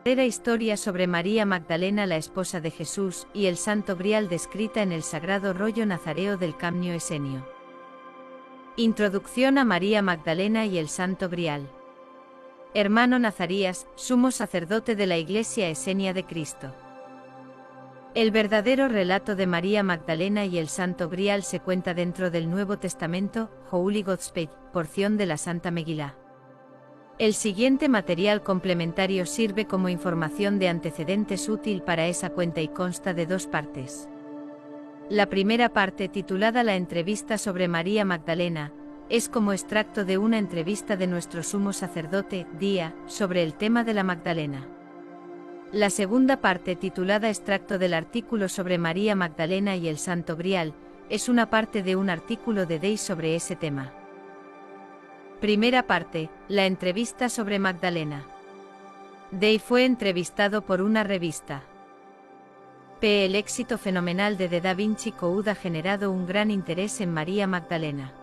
verdadera historia sobre María Magdalena, la esposa de Jesús, y el Santo Grial descrita en el sagrado rollo nazareo del Camnio Esenio. Introducción a María Magdalena y el Santo Grial. Hermano Nazarías, sumo sacerdote de la Iglesia Esenia de Cristo. El verdadero relato de María Magdalena y el Santo Grial se cuenta dentro del Nuevo Testamento, Holy Gospel, porción de la Santa Megilá. El siguiente material complementario sirve como información de antecedentes útil para esa cuenta y consta de dos partes. La primera parte, titulada La entrevista sobre María Magdalena, es como extracto de una entrevista de nuestro sumo sacerdote, Día, sobre el tema de la Magdalena. La segunda parte, titulada Extracto del artículo sobre María Magdalena y el Santo Grial, es una parte de un artículo de Day sobre ese tema. Primera parte, la entrevista sobre Magdalena. Day fue entrevistado por una revista. El éxito fenomenal de The Da Vinci Code ha generado un gran interés en María Magdalena.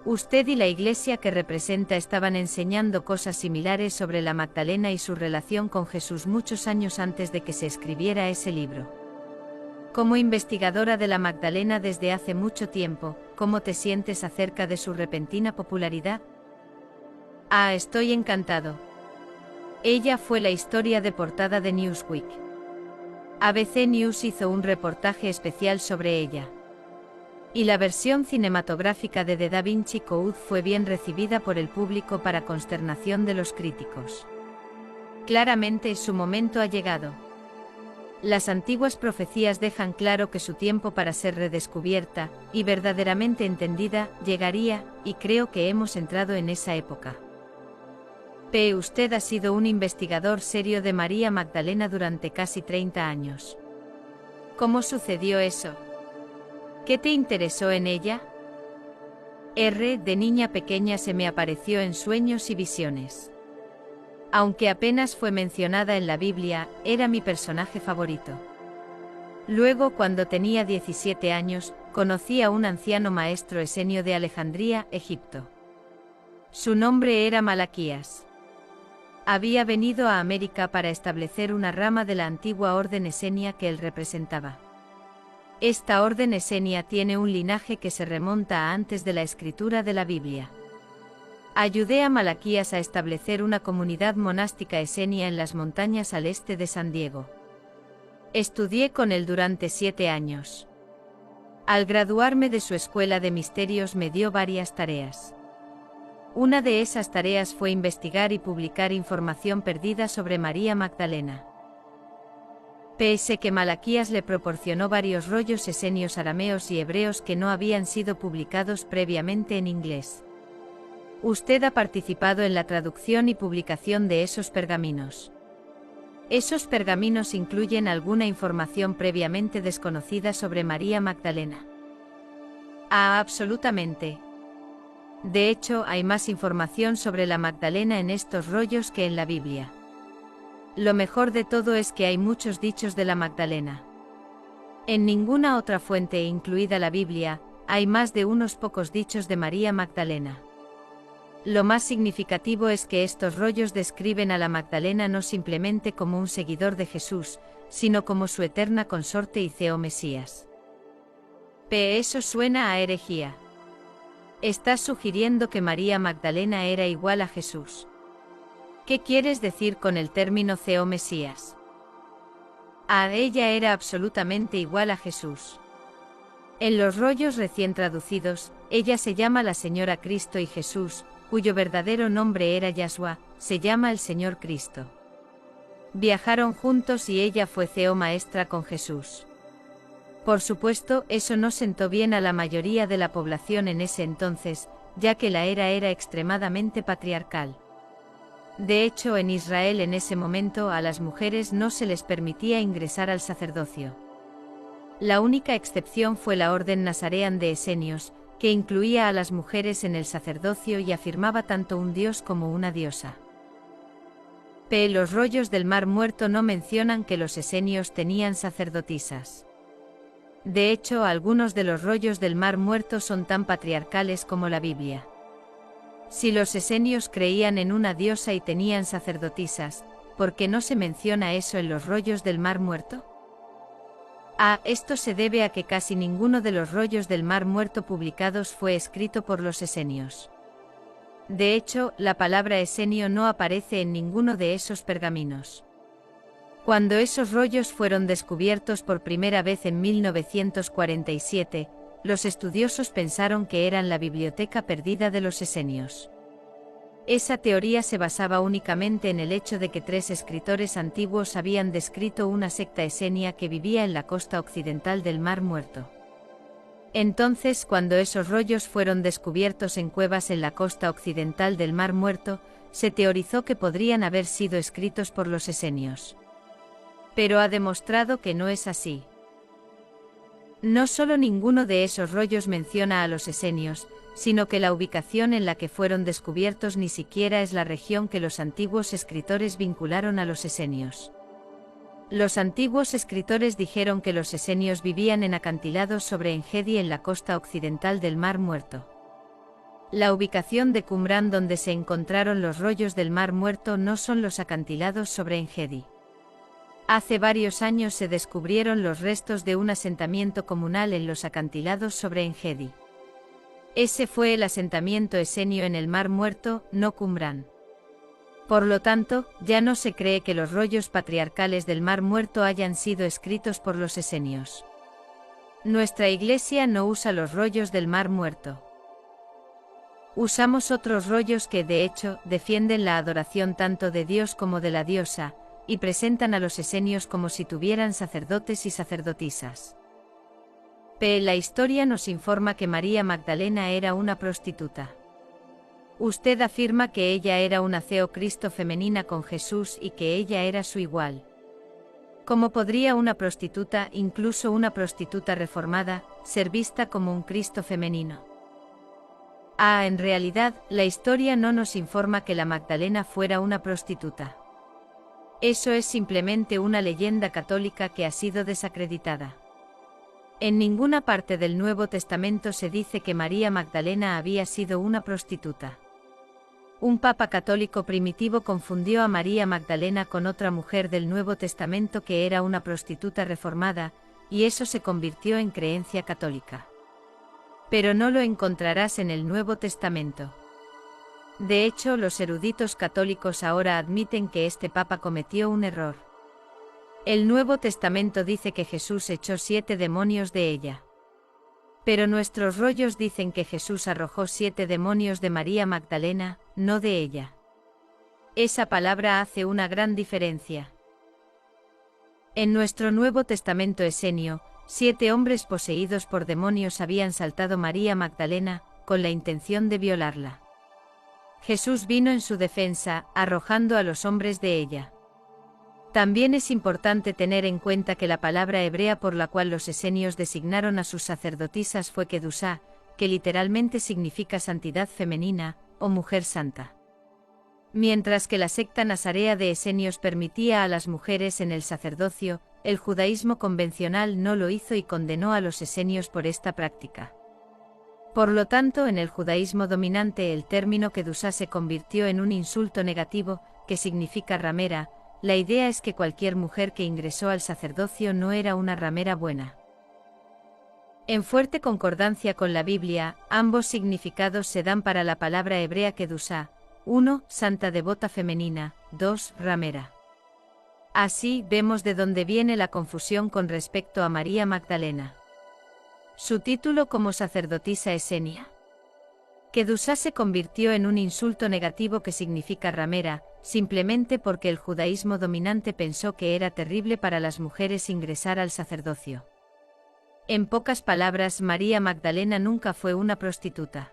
Usted y la iglesia que representa estaban enseñando cosas similares sobre la Magdalena y su relación con Jesús muchos años antes de que se escribiera ese libro. Como investigadora de la Magdalena desde hace mucho tiempo, ¿cómo te sientes acerca de su repentina popularidad? Estoy encantado. Ella fue la historia de portada de Newsweek. ABC News hizo un reportaje especial sobre ella. Y la versión cinematográfica de The Da Vinci Code fue bien recibida por el público para consternación de los críticos. Claramente su momento ha llegado. Las antiguas profecías dejan claro que su tiempo para ser redescubierta, y verdaderamente entendida, llegaría, y creo que hemos entrado en esa época. Usted ha sido un investigador serio de María Magdalena durante casi 30 años. ¿Cómo sucedió eso? ¿Qué te interesó en ella? De niña pequeña se me apareció en sueños y visiones. Aunque apenas fue mencionada en la Biblia, era mi personaje favorito. Luego, cuando tenía 17 años, conocí a un anciano maestro esenio de Alejandría, Egipto. Su nombre era Malaquías. Había venido a América para establecer una rama de la antigua orden esenia que él representaba. Esta orden esenia tiene un linaje que se remonta a antes de la escritura de la Biblia. Ayudé a Malaquías a establecer una comunidad monástica esenia en las montañas al este de San Diego. Estudié con él durante 7 años. Al graduarme de su escuela de misterios me dio varias tareas. Una de esas tareas fue investigar y publicar información perdida sobre María Magdalena. Pese que Malaquías le proporcionó varios rollos esenios arameos y hebreos que no habían sido publicados previamente en inglés. Usted ha participado en la traducción y publicación de esos pergaminos. Esos pergaminos incluyen alguna información previamente desconocida sobre María Magdalena. Absolutamente. De hecho, hay más información sobre la Magdalena en estos rollos que en la Biblia. Lo mejor de todo es que hay muchos dichos de la Magdalena. En ninguna otra fuente, incluida la Biblia, hay más de unos pocos dichos de María Magdalena. Lo más significativo es que estos rollos describen a la Magdalena no simplemente como un seguidor de Jesús, sino como su eterna consorte y ceo Mesías. Eso suena a herejía. Estás sugiriendo que María Magdalena era igual a Jesús. ¿Qué quieres decir con el término ceo Mesías? Ella era absolutamente igual a Jesús. En los rollos recién traducidos, ella se llama la Señora Cristo y Jesús, cuyo verdadero nombre era Yahshua, se llama el Señor Cristo. Viajaron juntos y ella fue ceo maestra con Jesús. Por supuesto, eso no sentó bien a la mayoría de la población en ese entonces, ya que la era extremadamente patriarcal. De hecho, en Israel en ese momento a las mujeres no se les permitía ingresar al sacerdocio. La única excepción fue la orden nazarean de esenios, que incluía a las mujeres en el sacerdocio y afirmaba tanto un dios como una diosa. Los rollos del Mar Muerto no mencionan que los esenios tenían sacerdotisas. De hecho, algunos de los rollos del Mar Muerto son tan patriarcales como la Biblia. Si los esenios creían en una diosa y tenían sacerdotisas, ¿por qué no se menciona eso en los rollos del Mar Muerto? Esto se debe a que casi ninguno de los rollos del Mar Muerto publicados fue escrito por los esenios. De hecho, la palabra esenio no aparece en ninguno de esos pergaminos. Cuando esos rollos fueron descubiertos por primera vez en 1947, los estudiosos pensaron que eran la biblioteca perdida de los esenios. Esa teoría se basaba únicamente en el hecho de que 3 escritores antiguos habían descrito una secta esenia que vivía en la costa occidental del Mar Muerto. Entonces, cuando esos rollos fueron descubiertos en cuevas en la costa occidental del Mar Muerto, se teorizó que podrían haber sido escritos por los esenios. Pero ha demostrado que no es así. No solo ninguno de esos rollos menciona a los esenios, sino que la ubicación en la que fueron descubiertos ni siquiera es la región que los antiguos escritores vincularon a los esenios. Los antiguos escritores dijeron que los esenios vivían en acantilados sobre Engedi en la costa occidental del Mar Muerto. La ubicación de Qumran donde se encontraron los rollos del Mar Muerto no son los acantilados sobre Engedi. Hace varios años se descubrieron los restos de un asentamiento comunal en los acantilados sobre Engedi. Ese fue el asentamiento esenio en el Mar Muerto, no Qumran. Por lo tanto, ya no se cree que los rollos patriarcales del Mar Muerto hayan sido escritos por los esenios. Nuestra Iglesia no usa los rollos del Mar Muerto. Usamos otros rollos que, de hecho, defienden la adoración tanto de Dios como de la diosa, y presentan a los esenios como si tuvieran sacerdotes y sacerdotisas. La historia nos informa que María Magdalena era una prostituta. Usted afirma que ella era una Cristo femenina con Jesús y que ella era su igual. ¿Cómo podría una prostituta, incluso una prostituta reformada, ser vista como un Cristo femenino? En realidad, la historia no nos informa que la Magdalena fuera una prostituta. Eso es simplemente una leyenda católica que ha sido desacreditada. En ninguna parte del Nuevo Testamento se dice que María Magdalena había sido una prostituta. Un papa católico primitivo confundió a María Magdalena con otra mujer del Nuevo Testamento que era una prostituta reformada, y eso se convirtió en creencia católica. Pero no lo encontrarás en el Nuevo Testamento. De hecho, los eruditos católicos ahora admiten que este papa cometió un error. El Nuevo Testamento dice que Jesús echó 7 demonios de ella. Pero nuestros rollos dicen que Jesús arrojó 7 demonios de María Magdalena, no de ella. Esa palabra hace una gran diferencia. En nuestro Nuevo Testamento esenio, 7 hombres poseídos por demonios habían saltado María Magdalena, con la intención de violarla. Jesús vino en su defensa, arrojando a los hombres de ella. También es importante tener en cuenta que la palabra hebrea por la cual los esenios designaron a sus sacerdotisas fue kedusá, que literalmente significa santidad femenina, o mujer santa. Mientras que la secta nazarea de esenios permitía a las mujeres en el sacerdocio, el judaísmo convencional no lo hizo y condenó a los esenios por esta práctica. Por lo tanto, en el judaísmo dominante el término kedusá se convirtió en un insulto negativo, que significa ramera. La idea es que cualquier mujer que ingresó al sacerdocio no era una ramera buena. En fuerte concordancia con la Biblia, ambos significados se dan para la palabra hebrea kedusá: 1. Santa devota femenina, 2. Ramera. Así, vemos de dónde viene la confusión con respecto a María Magdalena. Su título como sacerdotisa esenia. Kedusá se convirtió en un insulto negativo que significa ramera, simplemente porque el judaísmo dominante pensó que era terrible para las mujeres ingresar al sacerdocio. En pocas palabras, María Magdalena nunca fue una prostituta.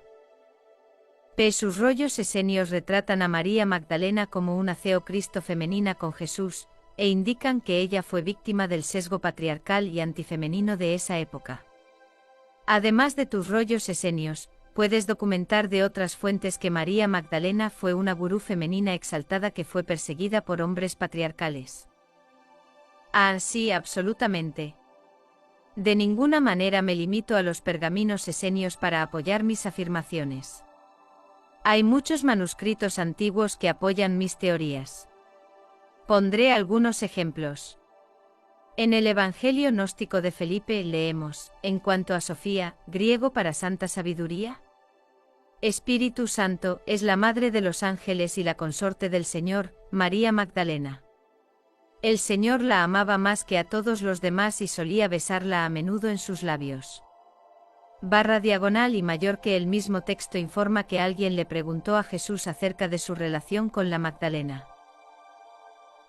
Sus rollos esenios retratan a María Magdalena como una Cristo femenina con Jesús, e indican que ella fue víctima del sesgo patriarcal y antifemenino de esa época. Además de tus rollos esenios, puedes documentar de otras fuentes que María Magdalena fue una gurú femenina exaltada que fue perseguida por hombres patriarcales. Sí, absolutamente. De ninguna manera me limito a los pergaminos esenios para apoyar mis afirmaciones. Hay muchos manuscritos antiguos que apoyan mis teorías. Pondré algunos ejemplos. En el Evangelio gnóstico de Felipe leemos, en cuanto a Sofía, griego para santa sabiduría. Espíritu Santo, es la madre de los ángeles y la consorte del Señor, María Magdalena. El Señor la amaba más que a todos los demás y solía besarla a menudo en sus labios. // y mayor que el mismo texto informa que alguien le preguntó a Jesús acerca de su relación con la Magdalena.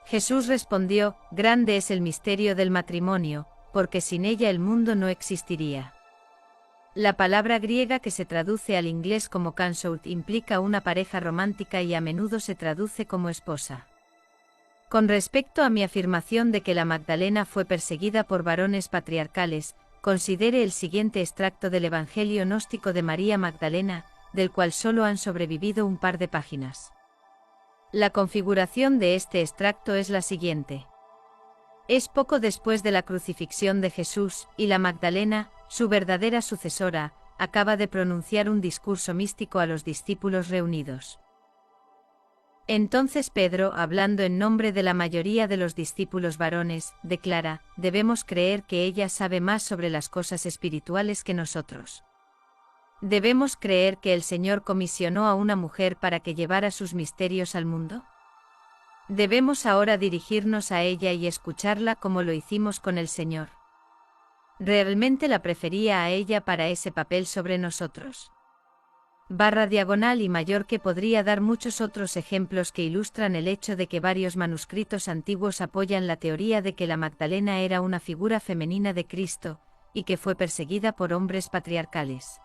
Jesús respondió, grande es el misterio del matrimonio, porque sin ella el mundo no existiría. La palabra griega que se traduce al inglés como consort implica una pareja romántica y a menudo se traduce como esposa. Con respecto a mi afirmación de que la Magdalena fue perseguida por varones patriarcales, considere el siguiente extracto del Evangelio gnóstico de María Magdalena, del cual solo han sobrevivido un par de páginas. La configuración de este extracto es la siguiente. Es poco después de la crucifixión de Jesús, y la Magdalena, su verdadera sucesora, acaba de pronunciar un discurso místico a los discípulos reunidos. Entonces Pedro, hablando en nombre de la mayoría de los discípulos varones, declara, debemos creer que ella sabe más sobre las cosas espirituales que nosotros. ¿Debemos creer que el Señor comisionó a una mujer para que llevara sus misterios al mundo? Debemos ahora dirigirnos a ella y escucharla como lo hicimos con el Señor. ¿Realmente la prefería a ella para ese papel sobre nosotros? // y mayor que podría dar muchos otros ejemplos que ilustran el hecho de que varios manuscritos antiguos apoyan la teoría de que la Magdalena era una figura femenina de Cristo, y que fue perseguida por hombres patriarcales.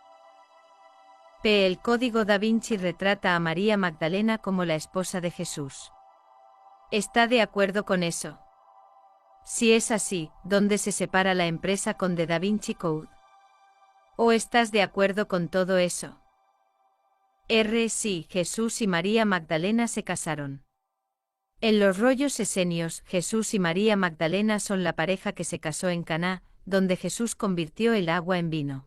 El Código da Vinci retrata a María Magdalena como la esposa de Jesús. ¿Está de acuerdo con eso? Si es así, ¿dónde se separa la empresa con The Da Vinci Code? ¿O estás de acuerdo con todo eso? Sí, Jesús y María Magdalena se casaron. En los rollos esenios, Jesús y María Magdalena son la pareja que se casó en Caná, donde Jesús convirtió el agua en vino.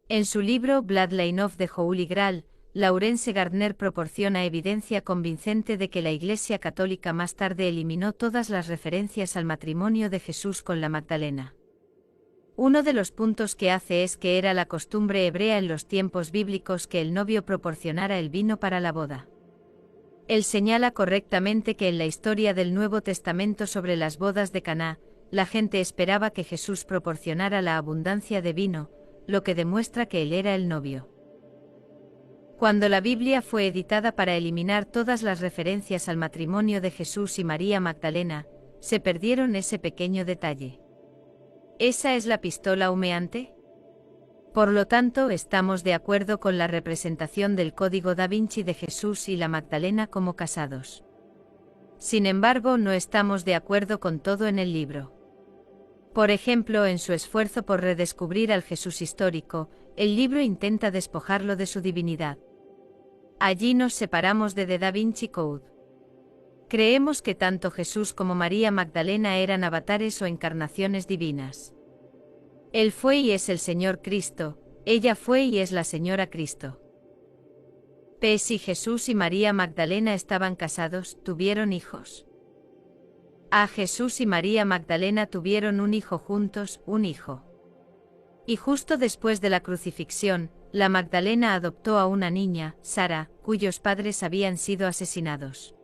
En su libro Bloodline of the Holy Grail, Laurence Gardner proporciona evidencia convincente de que la Iglesia Católica más tarde eliminó todas las referencias al matrimonio de Jesús con la Magdalena. Uno de los puntos que hace es que era la costumbre hebrea en los tiempos bíblicos que el novio proporcionara el vino para la boda. Él señala correctamente que en la historia del Nuevo Testamento sobre las bodas de Caná, la gente esperaba que Jesús proporcionara la abundancia de vino, lo que demuestra que él era el novio. Cuando la Biblia fue editada para eliminar todas las referencias al matrimonio de Jesús y María Magdalena, se perdieron ese pequeño detalle. ¿Esa es la pistola humeante? Por lo tanto, estamos de acuerdo con la representación del Código da Vinci de Jesús y la Magdalena como casados. Sin embargo, no estamos de acuerdo con todo en el libro. Por ejemplo, en su esfuerzo por redescubrir al Jesús histórico, el libro intenta despojarlo de su divinidad. Allí nos separamos de The Da Vinci Code. Creemos que tanto Jesús como María Magdalena eran avatares o encarnaciones divinas. Él fue y es el Señor Cristo, ella fue y es la Señora Cristo. Si Jesús y María Magdalena estaban casados, tuvieron hijos. Jesús y María Magdalena tuvieron un hijo juntos, un hijo. Y justo después de la crucifixión, la Magdalena adoptó a una niña, Sara, cuyos padres habían sido asesinados.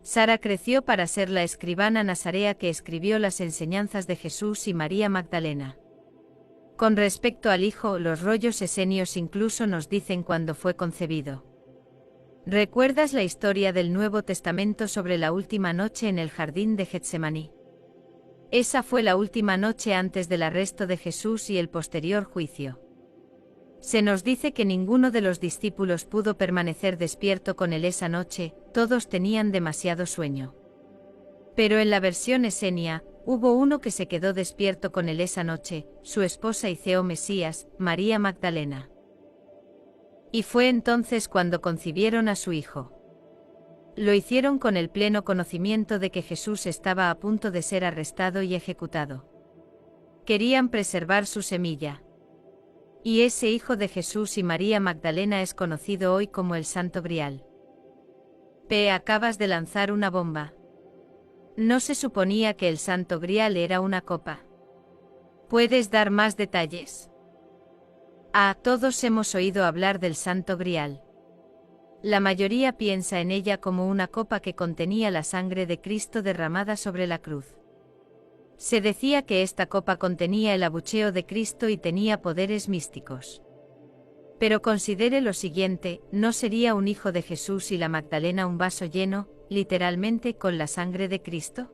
Sara creció para ser la escribana nazarea que escribió las enseñanzas de Jesús y María Magdalena. Con respecto al hijo, los rollos esenios incluso nos dicen cuándo fue concebido. ¿Recuerdas la historia del Nuevo Testamento sobre la última noche en el jardín de Getsemaní? Esa fue la última noche antes del arresto de Jesús y el posterior juicio. Se nos dice que ninguno de los discípulos pudo permanecer despierto con él esa noche, todos tenían demasiado sueño. Pero en la versión esenia, hubo uno que se quedó despierto con él esa noche, su esposa y CEO Mesías, María Magdalena. Y fue entonces cuando concibieron a su hijo. Lo hicieron con el pleno conocimiento de que Jesús estaba a punto de ser arrestado y ejecutado. Querían preservar su semilla. Y ese hijo de Jesús y María Magdalena es conocido hoy como el Santo Grial. Acabas de lanzar una bomba. ¿No se suponía que el Santo Grial era una copa? ¿Puedes dar más detalles? Todos hemos oído hablar del Santo Grial. La mayoría piensa en ella como una copa que contenía la sangre de Cristo derramada sobre la cruz. Se decía que esta copa contenía el abucheo de Cristo y tenía poderes místicos. Pero considere lo siguiente, ¿no sería un hijo de Jesús y la Magdalena un vaso lleno, literalmente, con la sangre de Cristo?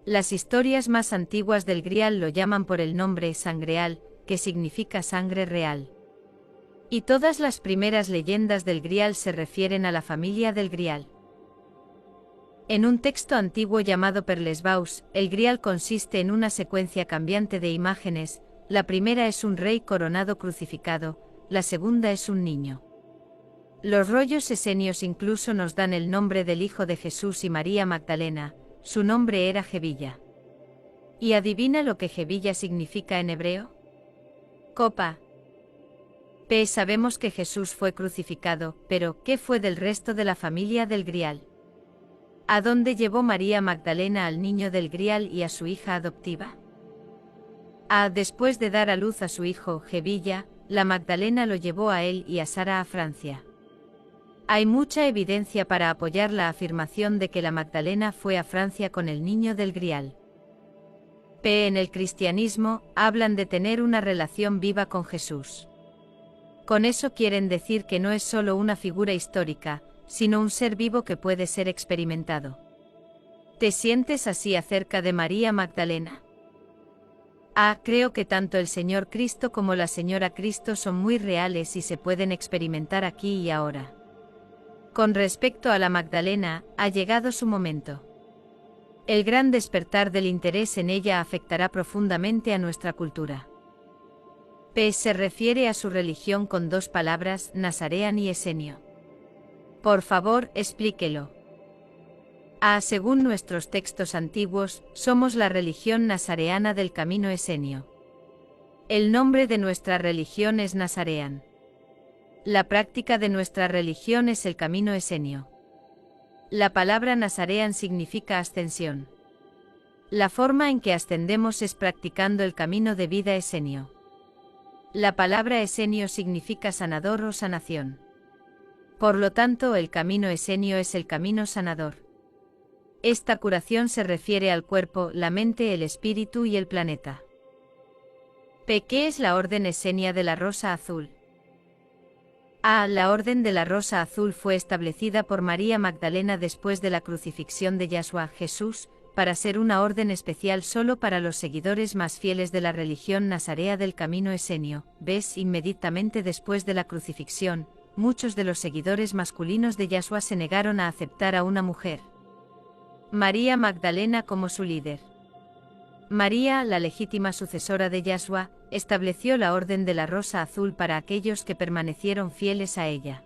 Las historias más antiguas del Grial lo llaman por el nombre sangreal, que significa sangre real. Y todas las primeras leyendas del Grial se refieren a la familia del Grial. En un texto antiguo llamado Perlesvaus, el Grial consiste en una secuencia cambiante de imágenes, la primera es un rey coronado crucificado, la segunda es un niño. Los rollos esenios incluso nos dan el nombre del hijo de Jesús y María Magdalena, su nombre era Jevilla. ¿Y adivina lo que Jevilla significa en hebreo? Copa. Sabemos que Jesús fue crucificado, pero ¿qué fue del resto de la familia del Grial? ¿A dónde llevó María Magdalena al niño del Grial y a su hija adoptiva? Después de dar a luz a su hijo, Jevilla, la Magdalena lo llevó a él y a Sara a Francia. Hay mucha evidencia para apoyar la afirmación de que la Magdalena fue a Francia con el niño del Grial. En el cristianismo, hablan de tener una relación viva con Jesús. Con eso quieren decir que no es solo una figura histórica, sino un ser vivo que puede ser experimentado. ¿Te sientes así acerca de María Magdalena? Creo que tanto el Señor Cristo como la Señora Cristo son muy reales y se pueden experimentar aquí y ahora. Con respecto a la Magdalena, ha llegado su momento. El gran despertar del interés en ella afectará profundamente a nuestra cultura. Se refiere a su religión con dos palabras, nazarean y esenio. Por favor, explíquelo. Según nuestros textos antiguos, somos la religión nazareana del camino esenio. El nombre de nuestra religión es Nazarean. La práctica de nuestra religión es el camino esenio. La palabra Nazarean significa ascensión. La forma en que ascendemos es practicando el camino de vida esenio. La palabra esenio significa sanador o sanación. Por lo tanto, el camino esenio es el camino sanador. Esta curación se refiere al cuerpo, la mente, el espíritu y el planeta. ¿Qué es la Orden Esenia de la Rosa Azul? La Orden de la Rosa Azul fue establecida por María Magdalena después de la crucifixión de Yahshua, Jesús, para ser una orden especial solo para los seguidores más fieles de la religión nazarea del camino esenio. Inmediatamente después de la crucifixión, muchos de los seguidores masculinos de Yahshua se negaron a aceptar a una mujer, María Magdalena, como su líder. María, la legítima sucesora de Yahshua, estableció la Orden de la Rosa Azul para aquellos que permanecieron fieles a ella.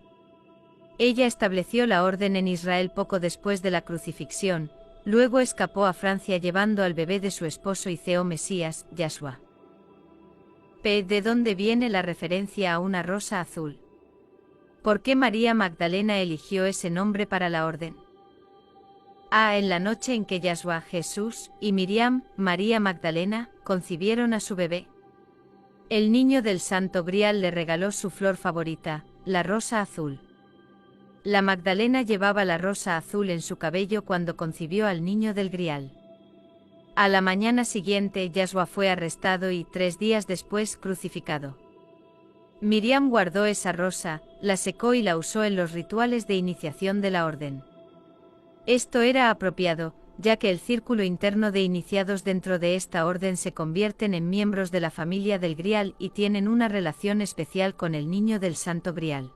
Ella estableció la orden en Israel poco después de la crucifixión, luego escapó a Francia llevando al bebé de su esposo y CEO Mesías, Yahshua. ¿De dónde viene la referencia a una rosa azul? ¿Por qué María Magdalena eligió ese nombre para la orden? En la noche en que Yahshua, Jesús, y Miriam, María Magdalena, concibieron a su bebé, el niño del Santo Grial le regaló su flor favorita, la rosa azul. La Magdalena llevaba la rosa azul en su cabello cuando concibió al niño del Grial. A la mañana siguiente Yahshua fue arrestado y 3 días después crucificado. Miriam guardó esa rosa, la secó y la usó en los rituales de iniciación de la orden. Esto era apropiado, ya que el círculo interno de iniciados dentro de esta orden se convierten en miembros de la familia del Grial y tienen una relación especial con el niño del Santo Grial.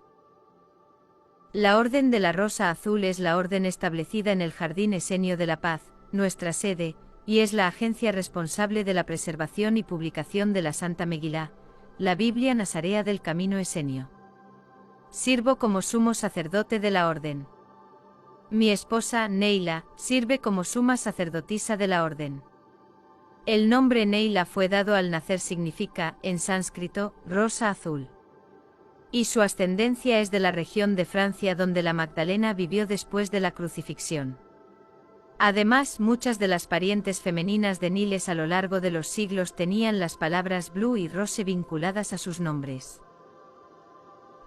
La Orden de la Rosa Azul es la orden establecida en el Jardín Esenio de la Paz, nuestra sede, y es la agencia responsable de la preservación y publicación de la Santa Megilá, la Biblia Nazarea del Camino Esenio. Sirvo como sumo sacerdote de la orden. Mi esposa, Neila, sirve como suma sacerdotisa de la orden. El nombre Neila fue dado al nacer significa, en sánscrito, rosa azul. Y su ascendencia es de la región de Francia donde la Magdalena vivió después de la crucifixión. Además, muchas de las parientes femeninas de Niles a lo largo de los siglos tenían las palabras Blue y Rose vinculadas a sus nombres.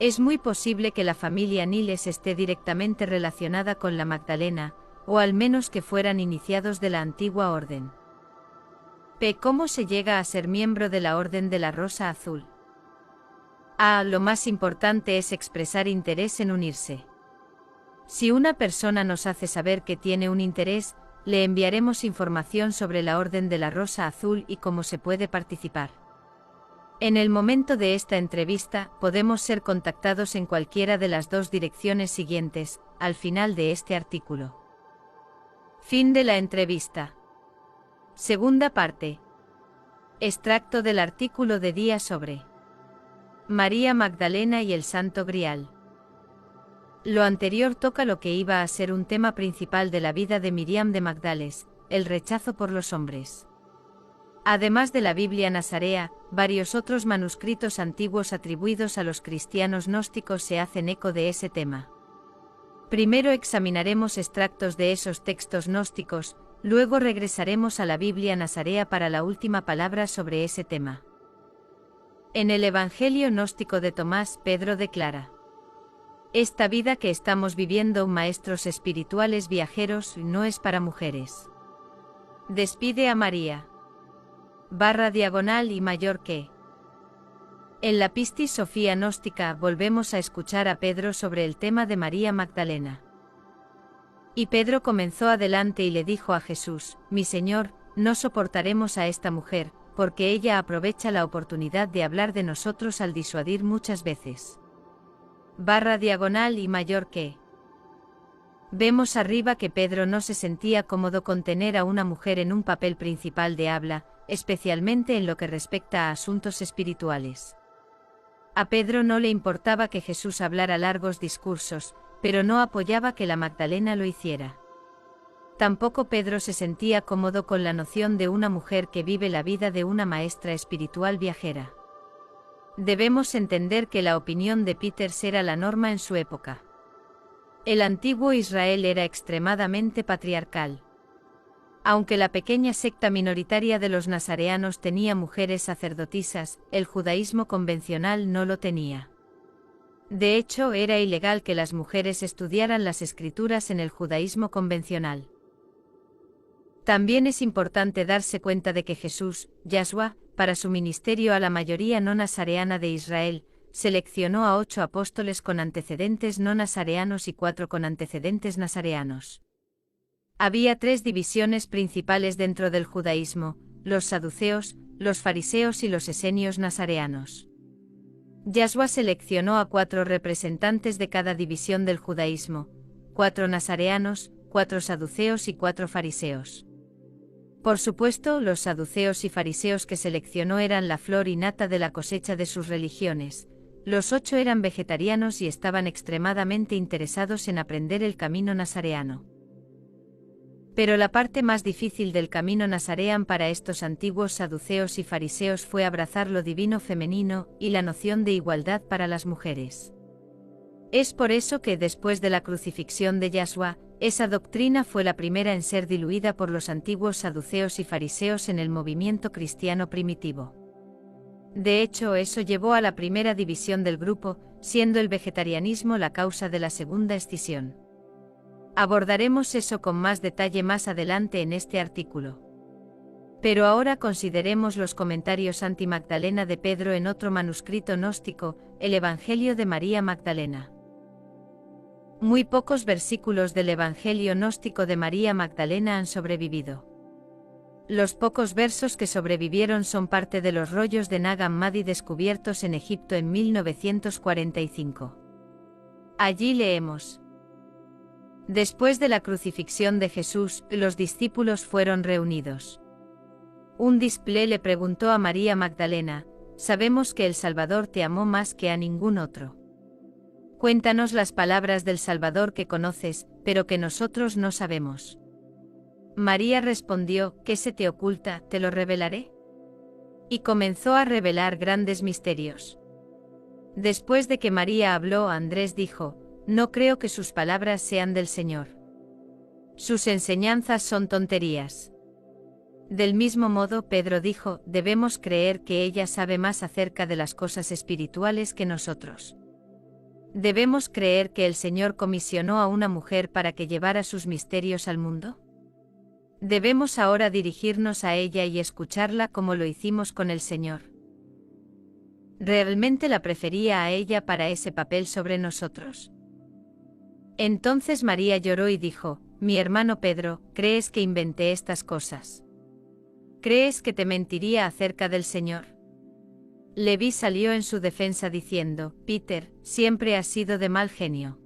Es muy posible que la familia Niles esté directamente relacionada con la Magdalena, o al menos que fueran iniciados de la antigua orden. P. ¿Cómo se llega a ser miembro de la Orden de la Rosa Azul? A. Lo más importante es expresar interés en unirse. Si una persona nos hace saber que tiene un interés, le enviaremos información sobre la Orden de la Rosa Azul y cómo se puede participar. En el momento de esta entrevista, podemos ser contactados en cualquiera de las dos direcciones siguientes, al final de este artículo. Fin de la entrevista. Segunda parte. Extracto del artículo de día sobre María Magdalena y el Santo Grial. Lo anterior toca lo que iba a ser un tema principal de la vida de Miriam de Magdales, el rechazo por los hombres. Además de la Biblia nazarea, varios otros manuscritos antiguos atribuidos a los cristianos gnósticos se hacen eco de ese tema. Primero examinaremos extractos de esos textos gnósticos, luego regresaremos a la Biblia nazarea para la última palabra sobre ese tema. En el Evangelio gnóstico de Tomás, Pedro declara: esta vida que estamos viviendo, maestros espirituales viajeros, no es para mujeres. Despide a María. // y mayor que. En la Pistis Sofía Gnóstica volvemos a escuchar a Pedro sobre el tema de María Magdalena. Y Pedro comenzó adelante y le dijo a Jesús: mi Señor, no soportaremos a esta mujer, porque ella aprovecha la oportunidad de hablar de nosotros al disuadir muchas veces. / y mayor que. Vemos arriba que Pedro no se sentía cómodo con tener a una mujer en un papel principal de habla, especialmente en lo que respecta a asuntos espirituales. A Pedro no le importaba que Jesús hablara largos discursos, pero no apoyaba que la Magdalena lo hiciera. Tampoco Pedro se sentía cómodo con la noción de una mujer que vive la vida de una maestra espiritual viajera. Debemos entender que la opinión de Peters era la norma en su época. El antiguo Israel era extremadamente patriarcal. Aunque la pequeña secta minoritaria de los nazareanos tenía mujeres sacerdotisas, el judaísmo convencional no lo tenía. De hecho, era ilegal que las mujeres estudiaran las escrituras en el judaísmo convencional. También es importante darse cuenta de que Jesús, Yahshua, para su ministerio a la mayoría no nazareana de Israel, seleccionó a 8 apóstoles con antecedentes no nazareanos y 4 con antecedentes nazareanos. Había 3 divisiones principales dentro del judaísmo: los saduceos, los fariseos y los esenios nazareanos. Yahshua seleccionó a 4 representantes de cada división del judaísmo: 4 nazareanos, 4 saduceos y 4 fariseos. Por supuesto, los saduceos y fariseos que seleccionó eran la flor y nata de la cosecha de sus religiones. Los 8 eran vegetarianos y estaban extremadamente interesados en aprender el camino nazareano. Pero la parte más difícil del camino nazarean para estos antiguos saduceos y fariseos fue abrazar lo divino femenino y la noción de igualdad para las mujeres. Es por eso que después de la crucifixión de Yahshua, esa doctrina fue la primera en ser diluida por los antiguos saduceos y fariseos en el movimiento cristiano primitivo. De hecho, eso llevó a la primera división del grupo, siendo el vegetarianismo la causa de la segunda escisión. Abordaremos eso con más detalle más adelante en este artículo. Pero ahora consideremos los comentarios anti-Magdalena de Pedro en otro manuscrito gnóstico, el Evangelio de María Magdalena. Muy pocos versículos del Evangelio gnóstico de María Magdalena han sobrevivido. Los pocos versos que sobrevivieron son parte de los rollos de Nag Hammadi descubiertos en Egipto en 1945. Allí leemos: después de la crucifixión de Jesús, los discípulos fueron reunidos. Un discípulo le preguntó a María Magdalena: sabemos que el Salvador te amó más que a ningún otro. Cuéntanos las palabras del Salvador que conoces, pero que nosotros no sabemos. María respondió: ¿qué se te oculta? Te lo revelaré. Y comenzó a revelar grandes misterios. Después de que María habló, Andrés dijo: no creo que sus palabras sean del Señor. Sus enseñanzas son tonterías. Del mismo modo, Pedro dijo, debemos creer que ella sabe más acerca de las cosas espirituales que nosotros. ¿Debemos creer que el Señor comisionó a una mujer para que llevara sus misterios al mundo? Debemos ahora dirigirnos a ella y escucharla como lo hicimos con el Señor. ¿Realmente la prefería a ella para ese papel sobre nosotros? Entonces María lloró y dijo, mi hermano Pedro, ¿crees que inventé estas cosas? ¿Crees que te mentiría acerca del Señor? Leví salió en su defensa diciendo, Peter, siempre has sido de mal genio.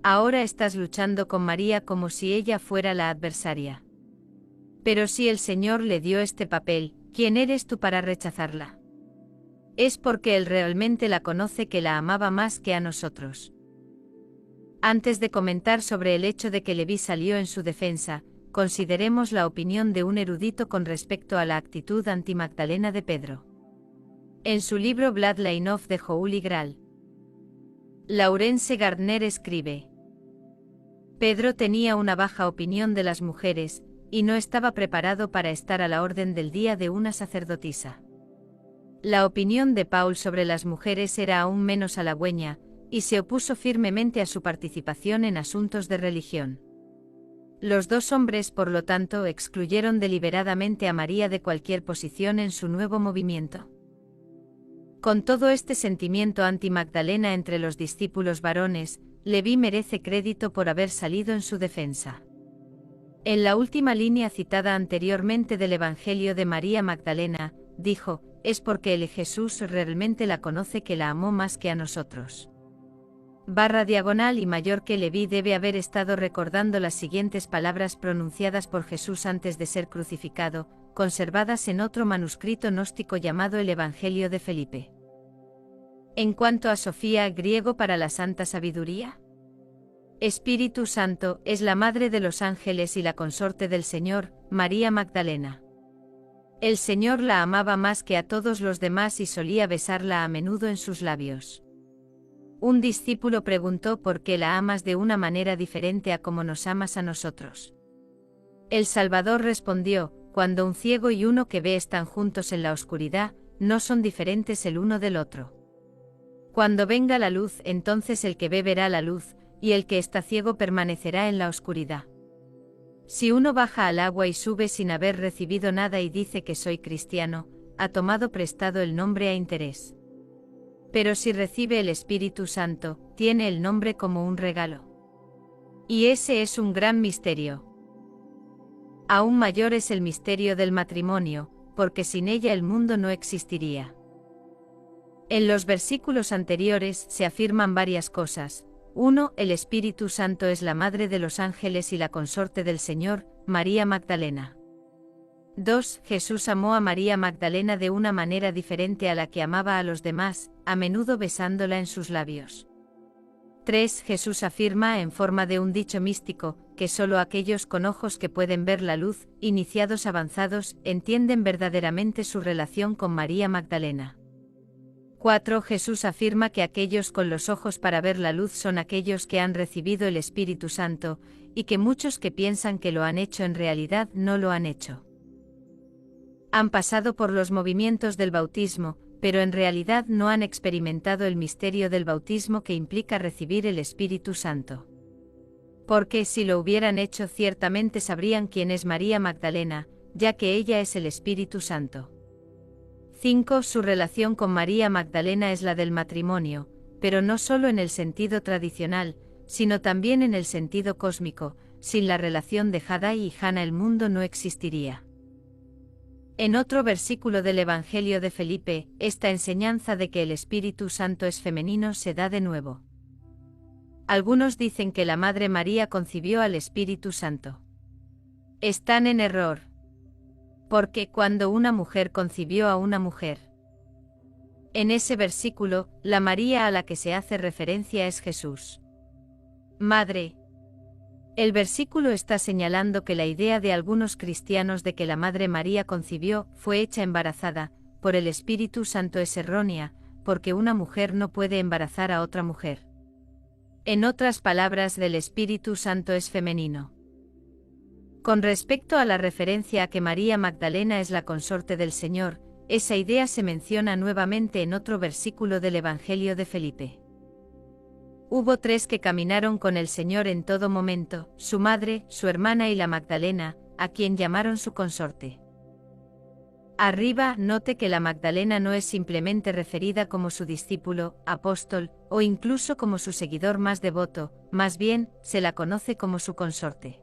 Ahora estás luchando con María como si ella fuera la adversaria. Pero si el Señor le dio este papel, ¿quién eres tú para rechazarla? Es porque Él realmente la conoce que la amaba más que a nosotros. Antes de comentar sobre el hecho de que Leví salió en su defensa, consideremos la opinión de un erudito con respecto a la actitud anti-Magdalena de Pedro. En su libro Bloodline of the Holy Grail, Laurence Gardner escribe: Pedro tenía una baja opinión de las mujeres, y no estaba preparado para estar a la orden del día de una sacerdotisa. La opinión de Paul sobre las mujeres era aún menos halagüeña, y se opuso firmemente a su participación en asuntos de religión. Los dos hombres, por lo tanto, excluyeron deliberadamente a María de cualquier posición en su nuevo movimiento. Con todo este sentimiento anti-Magdalena entre los discípulos varones, Leví merece crédito por haber salido en su defensa. En la última línea citada anteriormente del Evangelio de María Magdalena, dijo, es porque el Jesús realmente la conoce que la amó más que a nosotros. // y mayor que Leví debe haber estado recordando las siguientes palabras pronunciadas por Jesús antes de ser crucificado, conservadas en otro manuscrito gnóstico llamado el Evangelio de Felipe. En cuanto a Sofía, griego para la santa sabiduría, Espíritu Santo, es la madre de los ángeles y la consorte del Señor, María Magdalena. El Señor la amaba más que a todos los demás y solía besarla a menudo en sus labios. Un discípulo preguntó por qué la amas de una manera diferente a como nos amas a nosotros. El Salvador respondió, cuando un ciego y uno que ve están juntos en la oscuridad, no son diferentes el uno del otro. Cuando venga la luz, entonces el que ve verá la luz, y el que está ciego permanecerá en la oscuridad. Si uno baja al agua y sube sin haber recibido nada y dice que soy cristiano, ha tomado prestado el nombre a interés. Pero si recibe el Espíritu Santo, tiene el nombre como un regalo. Y ese es un gran misterio. Aún mayor es el misterio del matrimonio, porque sin ella el mundo no existiría. En los versículos anteriores se afirman varias cosas. 1. El Espíritu Santo es la madre de los ángeles y la consorte del Señor, María Magdalena. 2. Jesús amó a María Magdalena de una manera diferente a la que amaba a los demás, a menudo besándola en sus labios. 3. Jesús afirma en forma de un dicho místico, que solo aquellos con ojos que pueden ver la luz, iniciados avanzados, entienden verdaderamente su relación con María Magdalena. 4. Jesús afirma que aquellos con los ojos para ver la luz son aquellos que han recibido el Espíritu Santo, y que muchos que piensan que lo han hecho en realidad no lo han hecho. Han pasado por los movimientos del bautismo, pero en realidad no han experimentado el misterio del bautismo que implica recibir el Espíritu Santo. Porque si lo hubieran hecho ciertamente sabrían quién es María Magdalena, ya que ella es el Espíritu Santo. 5. Su relación con María Magdalena es la del matrimonio, pero no solo en el sentido tradicional, sino también en el sentido cósmico. Sin la relación de Shaddai y Jana el mundo no existiría. En otro versículo del Evangelio de Felipe, esta enseñanza de que el Espíritu Santo es femenino se da de nuevo. Algunos dicen que la Madre María concibió al Espíritu Santo. Están en error. Porque cuando una mujer concibió a una mujer. En ese versículo, la María a la que se hace referencia es Jesús. Madre. El versículo está señalando que la idea de algunos cristianos de que la Madre María concibió, fue hecha embarazada, por el Espíritu Santo es errónea, porque una mujer no puede embarazar a otra mujer. En otras palabras, el Espíritu Santo es femenino. Con respecto a la referencia a que María Magdalena es la consorte del Señor, esa idea se menciona nuevamente en otro versículo del Evangelio de Felipe. Hubo 3 que caminaron con el Señor en todo momento, su madre, su hermana y la Magdalena, a quien llamaron su consorte. Arriba, note que la Magdalena no es simplemente referida como su discípulo, apóstol, o incluso como su seguidor más devoto, más bien, se la conoce como su consorte.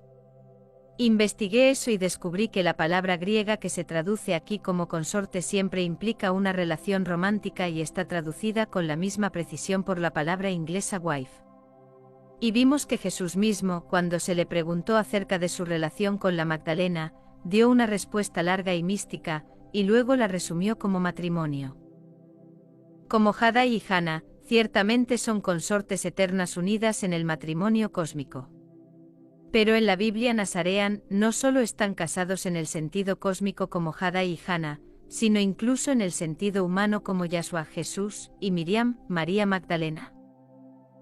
Investigué eso y descubrí que la palabra griega que se traduce aquí como consorte siempre implica una relación romántica y está traducida con la misma precisión por la palabra inglesa wife. Y vimos que Jesús mismo, cuando se le preguntó acerca de su relación con la Magdalena, dio una respuesta larga y mística, y luego la resumió como matrimonio. Como Jada y Jana, ciertamente son consortes eternas unidas en el matrimonio cósmico. Pero en la Biblia nazarean no solo están casados en el sentido cósmico como Jada y Jana, sino incluso en el sentido humano como Yahshua Jesús y Miriam, María Magdalena.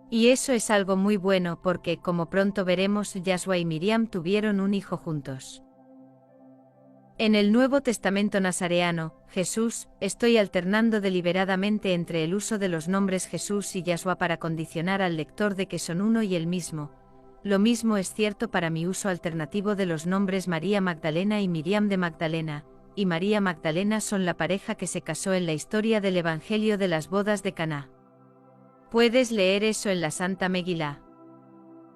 Y eso es algo muy bueno porque, como pronto veremos, Yahshua y Miriam tuvieron un hijo juntos. En el Nuevo Testamento nazareano, Jesús, estoy alternando deliberadamente entre el uso de los nombres Jesús y Yahshua para condicionar al lector de que son uno y el mismo. Lo mismo es cierto para mi uso alternativo de los nombres María Magdalena y Miriam de Magdalena, y María Magdalena son la pareja que se casó en la historia del Evangelio de las bodas de Caná. Puedes leer eso en la Santa Megilá.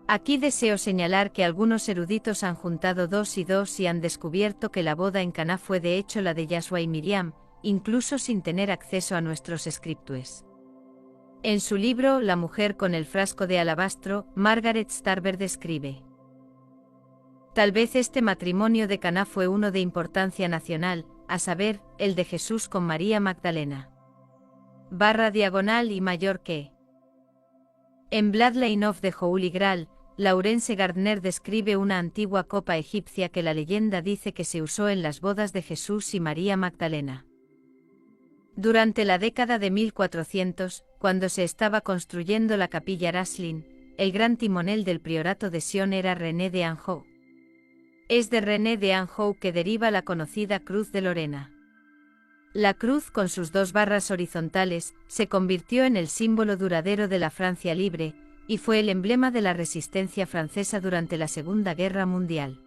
Aquí deseo señalar que algunos eruditos han juntado 2 y 2 y han descubierto que la boda en Caná fue de hecho la de Yahshua y Miriam, incluso sin tener acceso a nuestros scriptures. En su libro La mujer con el frasco de alabastro, Margaret Starber describe: tal vez este matrimonio de Caná fue uno de importancia nacional, a saber, el de Jesús con María Magdalena. // y mayor que. En Bloodline of the Holy Grail, Laurence Gardner describe una antigua copa egipcia que la leyenda dice que se usó en las bodas de Jesús y María Magdalena. Durante la década de 1400, cuando se estaba construyendo la capilla Raslin, el gran timonel del priorato de Sion era René de Anjou. Es de René de Anjou que deriva la conocida Cruz de Lorena. La cruz con sus 2 barras horizontales se convirtió en el símbolo duradero de la Francia libre, y fue el emblema de la resistencia francesa durante la Segunda Guerra Mundial.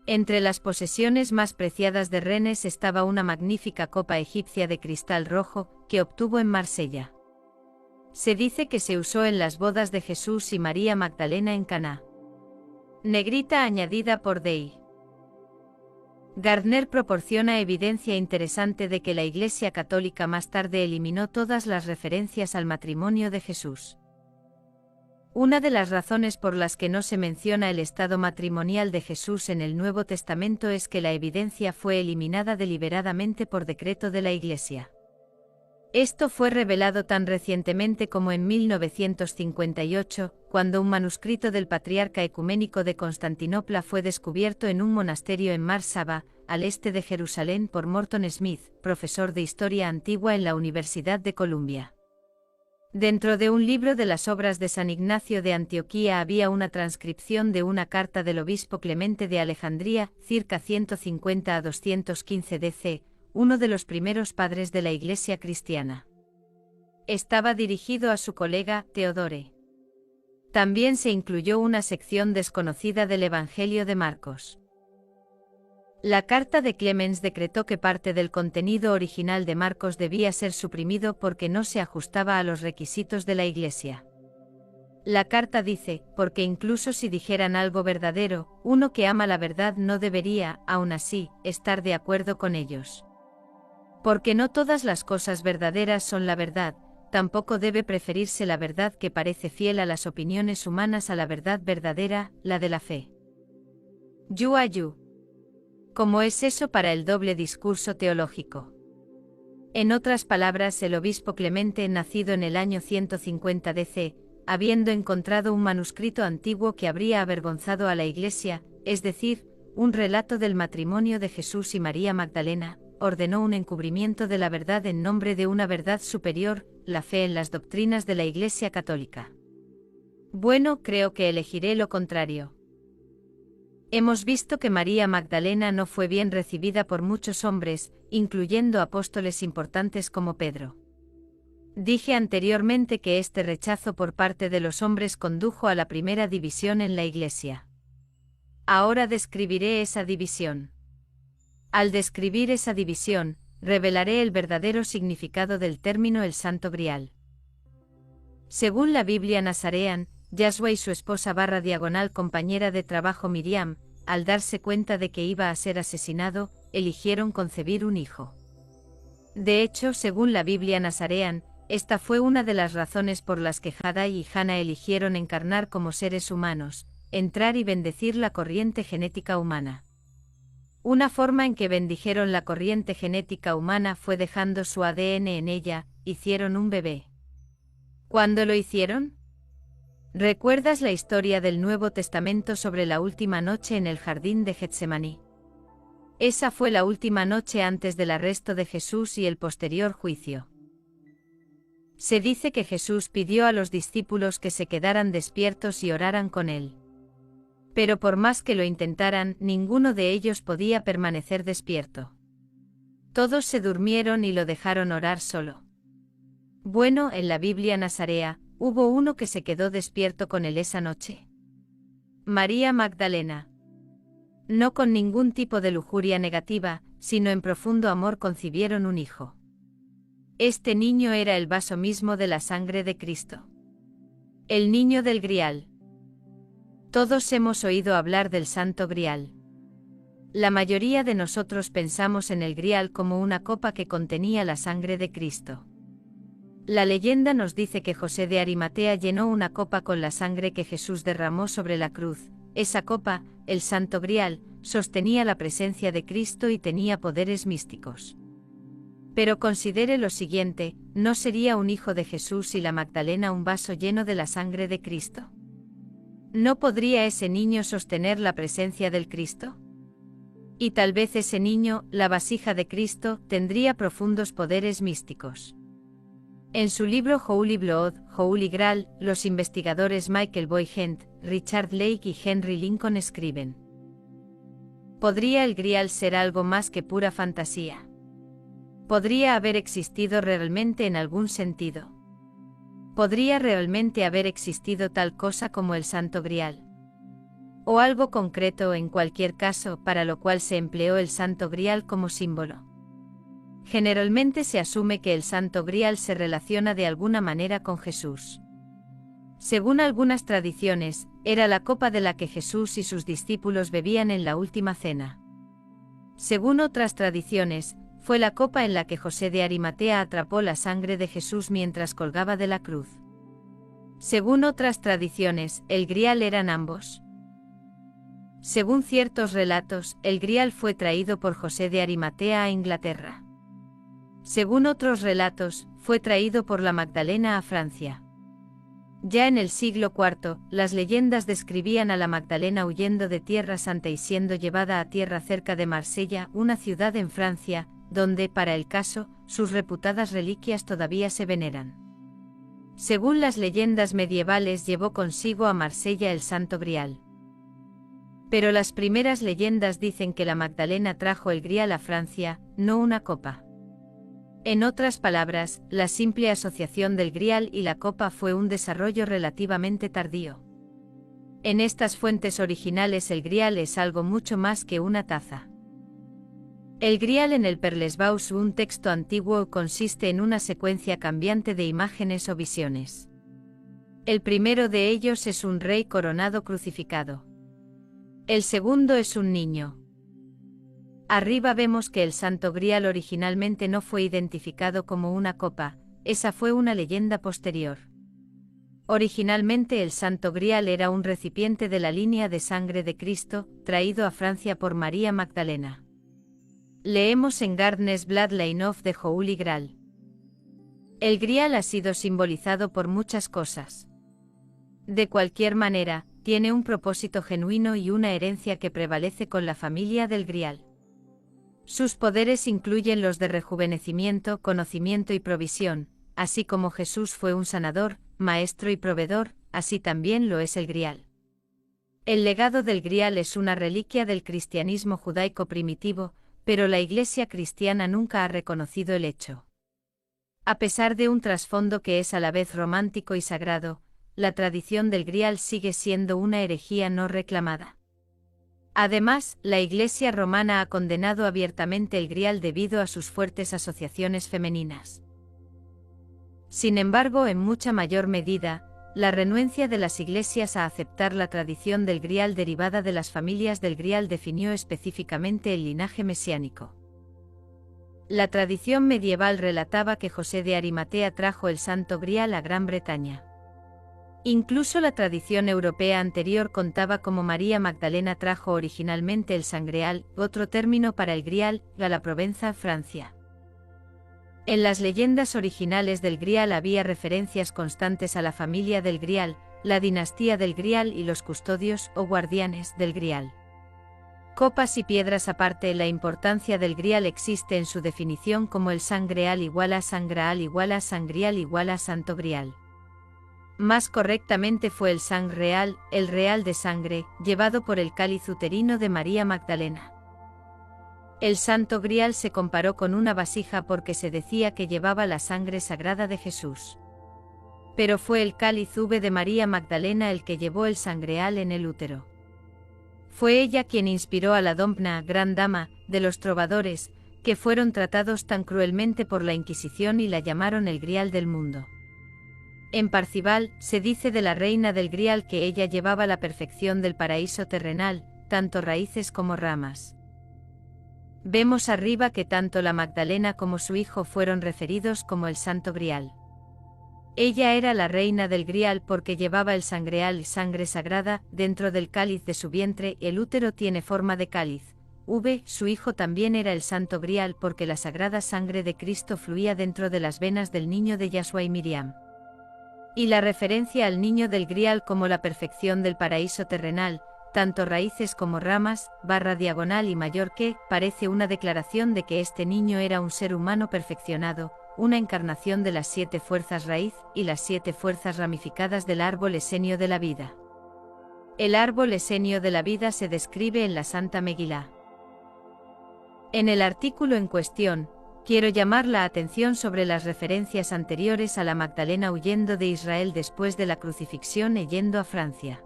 Entre las posesiones más preciadas de Rennes estaba una magnífica copa egipcia de cristal rojo, que obtuvo en Marsella. Se dice que se usó en las bodas de Jesús y María Magdalena en Caná. Negrita añadida por Day. Gardner proporciona evidencia interesante de que la Iglesia Católica más tarde eliminó todas las referencias al matrimonio de Jesús. Una de las razones por las que no se menciona el estado matrimonial de Jesús en el Nuevo Testamento es que la evidencia fue eliminada deliberadamente por decreto de la Iglesia. Esto fue revelado tan recientemente como en 1958, cuando un manuscrito del Patriarca Ecuménico de Constantinopla fue descubierto en un monasterio en Mar Saba, al este de Jerusalén por Morton Smith, profesor de Historia Antigua en la Universidad de Columbia. Dentro de un libro de las obras de San Ignacio de Antioquía había una transcripción de una carta del obispo Clemente de Alejandría, circa 150 a 215 DC, uno de los primeros padres de la Iglesia cristiana. Estaba dirigido a su colega, Teodore. También se incluyó una sección desconocida del Evangelio de Marcos. La carta de Clemens decretó que parte del contenido original de Marcos debía ser suprimido porque no se ajustaba a los requisitos de la Iglesia. La carta dice, porque incluso si dijeran algo verdadero, uno que ama la verdad no debería, aún así, estar de acuerdo con ellos. Porque no todas las cosas verdaderas son la verdad, tampoco debe preferirse la verdad que parece fiel a las opiniones humanas a la verdad verdadera, la de la fe. You are you. ¿Cómo es eso para el doble discurso teológico? En otras palabras, el obispo Clemente, nacido en el año 150 DC, habiendo encontrado un manuscrito antiguo que habría avergonzado a la Iglesia, es decir, un relato del matrimonio de Jesús y María Magdalena, ordenó un encubrimiento de la verdad en nombre de una verdad superior, la fe en las doctrinas de la Iglesia Católica. Bueno, creo que elegiré lo contrario. Hemos visto que María Magdalena no fue bien recibida por muchos hombres, incluyendo apóstoles importantes como Pedro. Dije anteriormente que este rechazo por parte de los hombres condujo a la primera división en la Iglesia. Ahora describiré esa división. Al describir esa división, revelaré el verdadero significado del término el Santo Grial. Según la Biblia Nazarean, Yahshua y su esposa / compañera de trabajo Miriam, al darse cuenta de que iba a ser asesinado, eligieron concebir un hijo. De hecho, según la Biblia Nazarean, esta fue una de las razones por las que Jadai y Hannah eligieron encarnar como seres humanos, entrar y bendecir la corriente genética humana. Una forma en que bendijeron la corriente genética humana fue dejando su ADN en ella, hicieron un bebé. ¿Cuándo lo hicieron? ¿Recuerdas la historia del Nuevo Testamento sobre la última noche en el jardín de Getsemaní? Esa fue la última noche antes del arresto de Jesús y el posterior juicio. Se dice que Jesús pidió a los discípulos que se quedaran despiertos y oraran con él. Pero por más que lo intentaran, ninguno de ellos podía permanecer despierto. Todos se durmieron y lo dejaron orar solo. Bueno, en la Biblia Nazarea, hubo uno que se quedó despierto con él esa noche. María Magdalena. No con ningún tipo de lujuria negativa, sino en profundo amor concibieron un hijo. Este niño era el vaso mismo de la sangre de Cristo. El niño del Grial. Todos hemos oído hablar del Santo Grial. La mayoría de nosotros pensamos en el Grial como una copa que contenía la sangre de Cristo. La leyenda nos dice que José de Arimatea llenó una copa con la sangre que Jesús derramó sobre la cruz. Esa copa, el Santo Grial, sostenía la presencia de Cristo y tenía poderes místicos. Pero considere lo siguiente, ¿no sería un hijo de Jesús y la Magdalena un vaso lleno de la sangre de Cristo? ¿No podría ese niño sostener la presencia del Cristo? Y tal vez ese niño, la vasija de Cristo, tendría profundos poderes místicos. En su libro Holy Blood, Holy Grail, los investigadores Michael Boyhent, Richard Lake y Henry Lincoln escriben: ¿podría el Grial ser algo más que pura fantasía? ¿Podría haber existido realmente en algún sentido? ¿Podría realmente haber existido tal cosa como el Santo Grial? ¿O algo concreto en cualquier caso para lo cual se empleó el Santo Grial como símbolo? Generalmente se asume que el Santo Grial se relaciona de alguna manera con Jesús. Según algunas tradiciones, era la copa de la que Jesús y sus discípulos bebían en la última cena. Según otras tradiciones, fue la copa en la que José de Arimatea atrapó la sangre de Jesús mientras colgaba de la cruz. Según otras tradiciones, el Grial eran ambos. Según ciertos relatos, el Grial fue traído por José de Arimatea a Inglaterra. Según otros relatos, fue traído por la Magdalena a Francia. Ya en el siglo IV, las leyendas describían a la Magdalena huyendo de Tierra Santa y siendo llevada a tierra cerca de Marsella, una ciudad en Francia, donde, para el caso, sus reputadas reliquias todavía se veneran. Según las leyendas medievales, llevó consigo a Marsella el Santo Grial. Pero las primeras leyendas dicen que la Magdalena trajo el Grial a Francia, no una copa. En otras palabras, la simple asociación del Grial y la copa fue un desarrollo relativamente tardío. En estas fuentes originales el Grial es algo mucho más que una taza. El Grial en el Perlesbaus, un texto antiguo, consiste en una secuencia cambiante de imágenes o visiones. El primero de ellos es un rey coronado crucificado. El segundo es un niño. Arriba vemos que el Santo Grial originalmente no fue identificado como una copa, esa fue una leyenda posterior. Originalmente el Santo Grial era un recipiente de la línea de sangre de Cristo, traído a Francia por María Magdalena. Leemos en Gardner's Bloodline of the Holy Grail. El Grial ha sido simbolizado por muchas cosas. De cualquier manera, tiene un propósito genuino y una herencia que prevalece con la familia del Grial. Sus poderes incluyen los de rejuvenecimiento, conocimiento y provisión, así como Jesús fue un sanador, maestro y proveedor, así también lo es el Grial. El legado del Grial es una reliquia del cristianismo judaico primitivo, pero la Iglesia cristiana nunca ha reconocido el hecho. A pesar de un trasfondo que es a la vez romántico y sagrado, la tradición del Grial sigue siendo una herejía no reclamada. Además, la Iglesia romana ha condenado abiertamente el Grial debido a sus fuertes asociaciones femeninas. Sin embargo, en mucha mayor medida, la renuencia de las iglesias a aceptar la tradición del Grial derivada de las familias del Grial definió específicamente el linaje mesiánico. La tradición medieval relataba que José de Arimatea trajo el Santo Grial a Gran Bretaña. Incluso la tradición europea anterior contaba cómo María Magdalena trajo originalmente el Sangreal, otro término para el Grial, a la Provenza, Francia. En las leyendas originales del Grial había referencias constantes a la familia del Grial, la dinastía del Grial y los custodios o guardianes del Grial. Copas y piedras aparte, la importancia del Grial existe en su definición como el Sangreal igual a Sangraal igual a Sangrial igual a Santo Grial. Más correctamente fue el Sangreal, el real de sangre, llevado por el cáliz uterino de María Magdalena. El Santo Grial se comparó con una vasija porque se decía que llevaba la sangre sagrada de Jesús. Pero fue el cáliz de María Magdalena el que llevó el Sangreal en el útero. Fue ella quien inspiró a la Domna, gran dama, de los trovadores, que fueron tratados tan cruelmente por la Inquisición y la llamaron el Grial del mundo. En Parcival, se dice de la reina del Grial que ella llevaba la perfección del paraíso terrenal, tanto raíces como ramas. Vemos arriba que tanto la Magdalena como su hijo fueron referidos como el Santo Grial. Ella era la reina del Grial porque llevaba el Sangreal, sangre sagrada, dentro del cáliz de su vientre. El útero tiene forma de cáliz. Su hijo también era el Santo Grial porque la sagrada sangre de Cristo fluía dentro de las venas del niño de Yahshua y Miriam. Y la referencia al niño del Grial como la perfección del paraíso terrenal, tanto raíces como ramas, /diagonal y mayor que, parece una declaración de que este niño era un ser humano perfeccionado, una encarnación de las 7 fuerzas raíz y las 7 fuerzas ramificadas del árbol esenio de la vida. El árbol esenio de la vida se describe en la Santa Megilá. En el artículo en cuestión, quiero llamar la atención sobre las referencias anteriores a la Magdalena huyendo de Israel después de la crucifixión y yendo a Francia.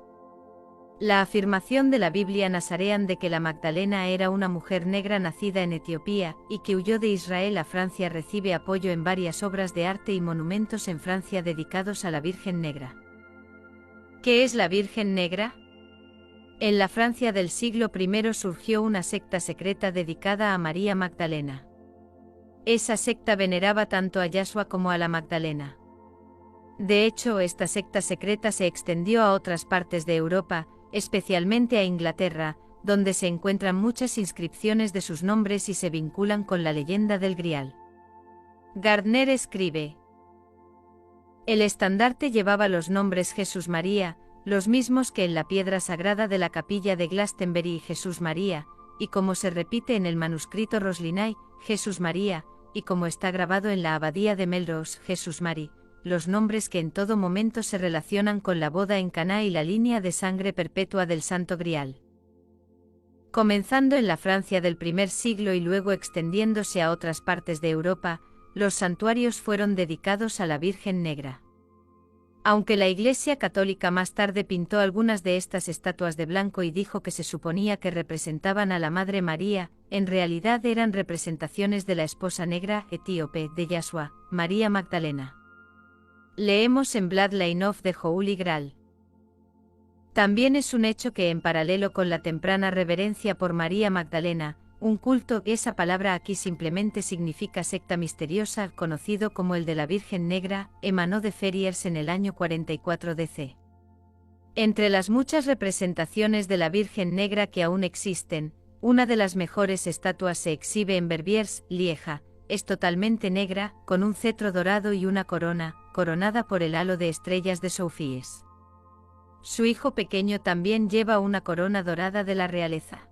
La afirmación de la Biblia nazarean de que la Magdalena era una mujer negra nacida en Etiopía y que huyó de Israel a Francia recibe apoyo en varias obras de arte y monumentos en Francia dedicados a la Virgen Negra. ¿Qué es la Virgen Negra? En la Francia del siglo I surgió una secta secreta dedicada a María Magdalena. Esa secta veneraba tanto a Yahshua como a la Magdalena. De hecho, esta secta secreta se extendió a otras partes de Europa, especialmente a Inglaterra, donde se encuentran muchas inscripciones de sus nombres y se vinculan con la leyenda del Grial. Gardner escribe: el estandarte llevaba los nombres Jesús María, los mismos que en la piedra sagrada de la capilla de Glastonbury Jesús María, y como se repite en el manuscrito Roslinay, Jesús María, y como está grabado en la abadía de Melrose, Jesús Mary, los nombres que en todo momento se relacionan con la boda en Caná y la línea de sangre perpetua del Santo Grial. Comenzando en la Francia del primer siglo y luego extendiéndose a otras partes de Europa, los santuarios fueron dedicados a la Virgen Negra. Aunque la Iglesia Católica más tarde pintó algunas de estas estatuas de blanco y dijo que se suponía que representaban a la Madre María, en realidad eran representaciones de la esposa negra etíope de Yahshua, María Magdalena. Leemos en Bloodline of the Holy Grail. También es un hecho que en paralelo con la temprana reverencia por María Magdalena, un culto, esa palabra aquí simplemente significa secta misteriosa, conocido como el de la Virgen Negra, emanó de Ferriers en el año 44 DC. Entre las muchas representaciones de la Virgen Negra que aún existen, una de las mejores estatuas se exhibe en Verviers, Lieja. Es totalmente negra, con un cetro dorado y una corona, coronada por el halo de estrellas de Soufíes. Su hijo pequeño también lleva una corona dorada de la realeza.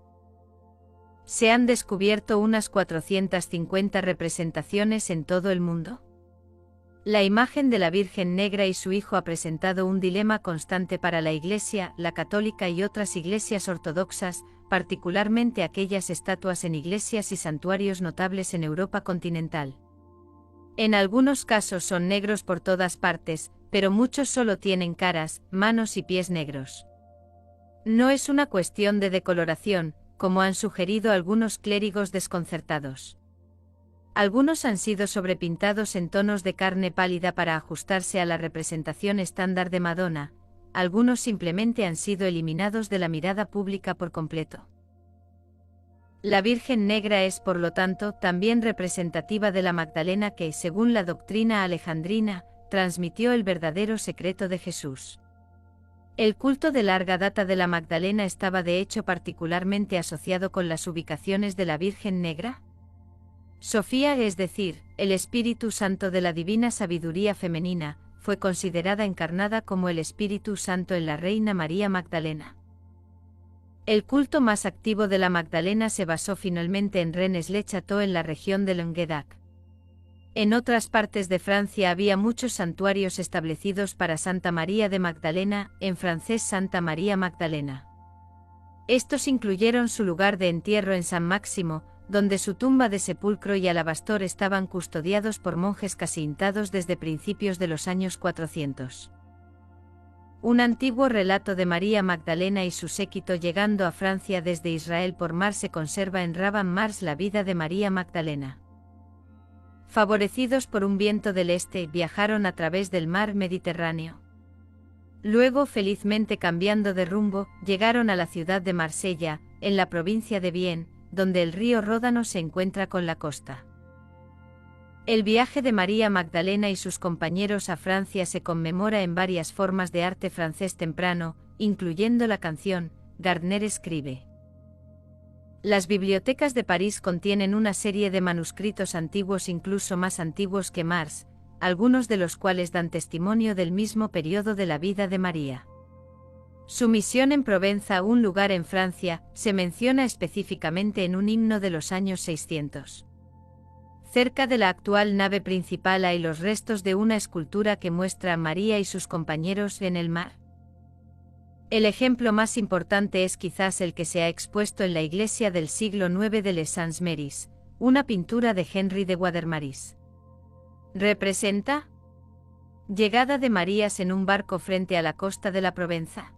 Se han descubierto unas 450 representaciones en todo el mundo. La imagen de la Virgen Negra y su hijo ha presentado un dilema constante para la Iglesia, la católica y otras iglesias ortodoxas, particularmente aquellas estatuas en iglesias y santuarios notables en Europa continental. En algunos casos son negros por todas partes, pero muchos solo tienen caras, manos y pies negros. No es una cuestión de decoloración, como han sugerido algunos clérigos desconcertados. Algunos han sido sobrepintados en tonos de carne pálida para ajustarse a la representación estándar de Madonna, algunos simplemente han sido eliminados de la mirada pública por completo. La Virgen Negra es, por lo tanto, también representativa de la Magdalena que, según la doctrina alejandrina, transmitió el verdadero secreto de Jesús. El culto de larga data de la Magdalena estaba de hecho particularmente asociado con las ubicaciones de la Virgen Negra. Sofía, es decir, el Espíritu Santo de la divina sabiduría femenina, fue considerada encarnada como el Espíritu Santo en la Reina María Magdalena. El culto más activo de la Magdalena se basó finalmente en Rennes-le-Château en la región de Languedoc. En otras partes de Francia había muchos santuarios establecidos para Santa María de Magdalena, en francés Santa María Magdalena. Estos incluyeron su lugar de entierro en San Máximo, donde su tumba de sepulcro y alabastor estaban custodiados por monjes casintados desde principios de los años 400. Un antiguo relato de María Magdalena y su séquito llegando a Francia desde Israel por mar se conserva en Raban Mars la vida de María Magdalena. Favorecidos por un viento del este, viajaron a través del mar Mediterráneo. Luego, felizmente cambiando de rumbo, llegaron a la ciudad de Marsella, en la provincia de Vienne, donde el río Ródano se encuentra con la costa. El viaje de María Magdalena y sus compañeros a Francia se conmemora en varias formas de arte francés temprano, incluyendo la canción, Gardner escribe. Las bibliotecas de París contienen una serie de manuscritos antiguos incluso más antiguos que Mars, algunos de los cuales dan testimonio del mismo periodo de la vida de María. Su misión en Provenza, un lugar en Francia, se menciona específicamente en un himno de los años 600. Cerca de la actual nave principal hay los restos de una escultura que muestra a María y sus compañeros en el mar. El ejemplo más importante es quizás el que se ha expuesto en la iglesia del siglo IX de Les Saints-Maries, una pintura de Henry de Watermaris. ¿Representa? Llegada de Marías en un barco frente a la costa de la Provenza.